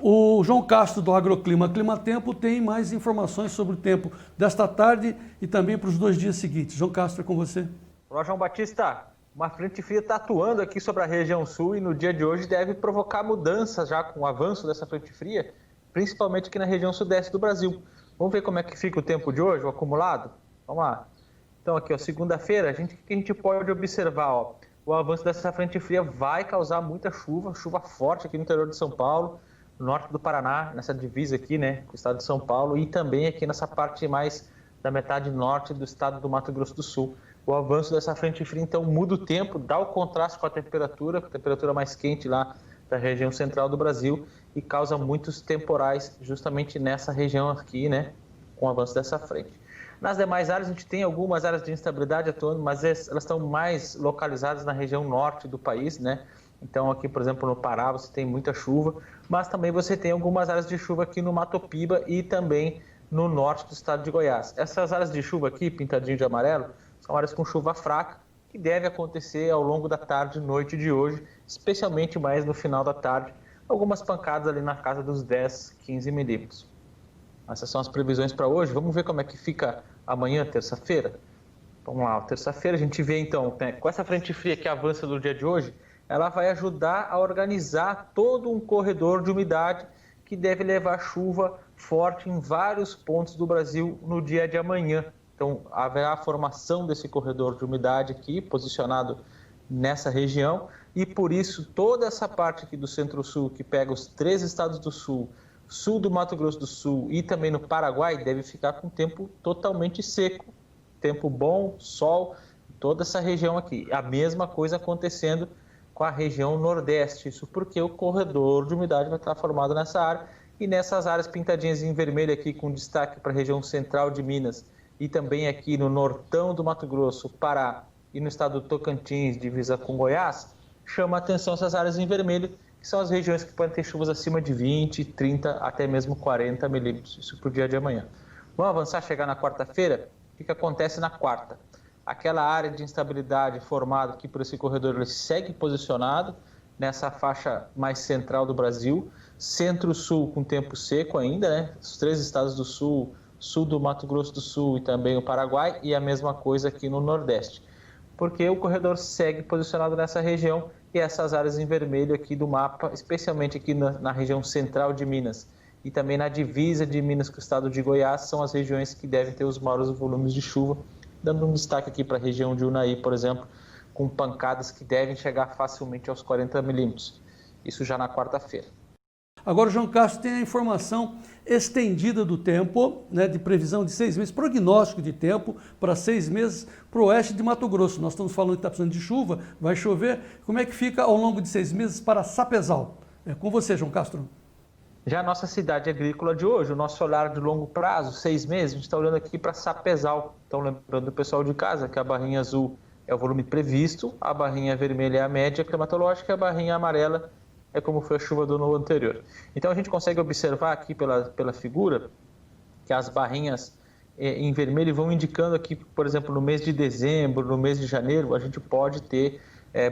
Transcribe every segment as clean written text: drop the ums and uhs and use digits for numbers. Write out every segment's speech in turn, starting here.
O João Castro do Agroclima Climatempo tem mais informações sobre o tempo desta tarde e também para os 2 dias seguintes. João Castro, é com você. Olá, João Batista. Uma frente fria está atuando aqui sobre a região sul e no dia de hoje deve provocar mudanças já com o avanço dessa frente fria, principalmente aqui na região sudeste do Brasil. Vamos ver como é que fica o tempo de hoje, o acumulado? Vamos lá. Então aqui, segunda-feira, o que a gente pode observar? Ó, o avanço dessa frente fria vai causar muita chuva forte aqui no interior de São Paulo, no norte do Paraná, nessa divisa aqui, né, com o estado de São Paulo, e também aqui nessa parte mais da metade norte do estado do Mato Grosso do Sul. O avanço dessa frente fria, então, muda o tempo, dá o contraste com a temperatura mais quente lá da região central do Brasil e causa muitos temporais justamente nessa região aqui, né, com o avanço dessa frente. Nas demais áreas, a gente tem algumas áreas de instabilidade atuando, mas elas estão mais localizadas na região norte do país, né? Então, aqui, por exemplo, no Pará, você tem muita chuva, mas também você tem algumas áreas de chuva aqui no Mato Piba e também no norte do estado de Goiás. Essas áreas de chuva aqui, pintadinho de amarelo, são áreas com chuva fraca, que deve acontecer ao longo da tarde e noite de hoje, especialmente mais no final da tarde, algumas pancadas ali na casa dos 10, 15 milímetros. Essas são as previsões para hoje. Vamos ver como é que fica amanhã, terça-feira? Vamos lá, terça-feira a gente vê então, né, com essa frente fria que avança no dia de hoje, ela vai ajudar a organizar todo um corredor de umidade que deve levar chuva forte em vários pontos do Brasil no dia de amanhã. Então, haverá a formação desse corredor de umidade aqui, posicionado nessa região, e por isso toda essa parte aqui do Centro-Sul, que pega os 3 estados do Sul, sul do Mato Grosso do Sul e também no Paraguai, deve ficar com tempo totalmente seco. Tempo bom, sol, toda essa região aqui. A mesma coisa acontecendo com a região nordeste, isso porque o corredor de umidade vai estar formado nessa área e nessas áreas pintadinhas em vermelho aqui com destaque para a região central de Minas e também aqui no nortão do Mato Grosso, Pará e no estado do Tocantins, divisa com Goiás, chama a atenção essas áreas em vermelho, que são as regiões que podem ter chuvas acima de 20, 30, até mesmo 40 milímetros, isso para o dia de amanhã. Vamos avançar, chegar na quarta-feira? O que acontece na quarta? Aquela área de instabilidade formada aqui por esse corredor, ele segue posicionado nessa faixa mais central do Brasil, centro-sul com tempo seco ainda, né? Os 3 estados do sul, sul do Mato Grosso do Sul e também o Paraguai, e a mesma coisa aqui no Nordeste. Porque o corredor segue posicionado nessa região e essas áreas em vermelho aqui do mapa, especialmente aqui na região central de Minas e também na divisa de Minas com o estado de Goiás, são as regiões que devem ter os maiores volumes de chuva, dando um destaque aqui para a região de Unai, por exemplo, com pancadas que devem chegar facilmente aos 40 milímetros. Isso já na quarta-feira. Agora o João Castro tem a informação estendida do tempo, né, de previsão de 6 meses, prognóstico de tempo para 6 meses para o oeste de Mato Grosso. Nós estamos falando que está precisando de chuva, vai chover. Como é que fica ao longo de 6 meses para Sapezal? É com você, João Castro. Já a nossa cidade agrícola de hoje, o nosso olhar de longo prazo, 6 meses, a gente está olhando aqui para Sapezal. Então, lembrando o pessoal de casa que a barrinha azul é o volume previsto, a barrinha vermelha é a média climatológica e a barrinha amarela é como foi a chuva do ano anterior. Então, a gente consegue observar aqui pela figura que as barrinhas em vermelho vão indicando aqui, por exemplo, no mês de dezembro, no mês de janeiro, a gente pode ter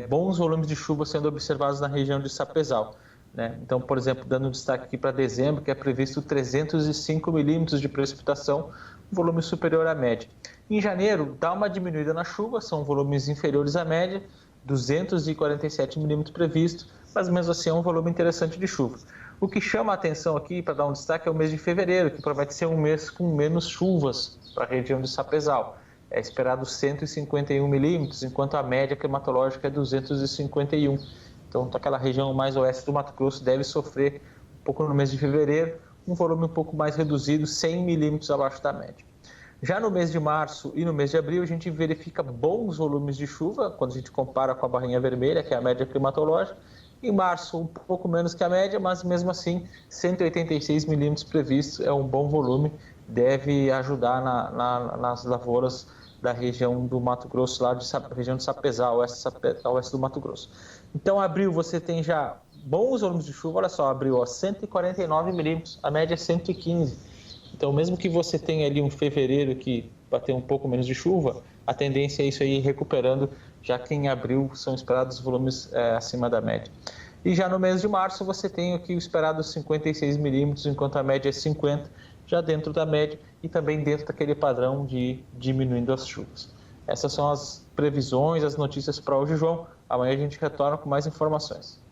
bons volumes de chuva sendo observados na região de Sapezal. Né? Então, por exemplo, dando destaque aqui para dezembro, que é previsto 305 milímetros de precipitação, volume superior à média. Em janeiro, dá uma diminuída na chuva, são volumes inferiores à média, 247 milímetros previsto, mas mesmo assim é um volume interessante de chuva. O que chama a atenção aqui, para dar um destaque, é o mês de fevereiro, que promete ser um mês com menos chuvas para a região de Sapezal. É esperado 151 milímetros, enquanto a média climatológica é 251. Então, aquela região mais oeste do Mato Grosso deve sofrer um pouco no mês de fevereiro, um volume um pouco mais reduzido, 100 milímetros abaixo da média. Já no mês de março e no mês de abril, a gente verifica bons volumes de chuva, quando a gente compara com a barrinha vermelha, que é a média climatológica. Em março, um pouco menos que a média, mas mesmo assim, 186 milímetros previstos é um bom volume, deve ajudar nas lavouras da região do Mato Grosso, lá de região de Sapezal, oeste do Mato Grosso. Então, abril você tem já bons volumes de chuva, olha só, abril, ó, 149 milímetros, a média é 115. Então, mesmo que você tenha ali um fevereiro que vai ter um pouco menos de chuva, a tendência é isso aí recuperando, já que em abril são esperados volumes acima da média. E já no mês de março você tem aqui o esperado 56 milímetros, enquanto a média é 50, já dentro da média e também dentro daquele padrão de diminuindo as chuvas. Essas são as previsões, as notícias para hoje, João. Amanhã a gente retorna com mais informações.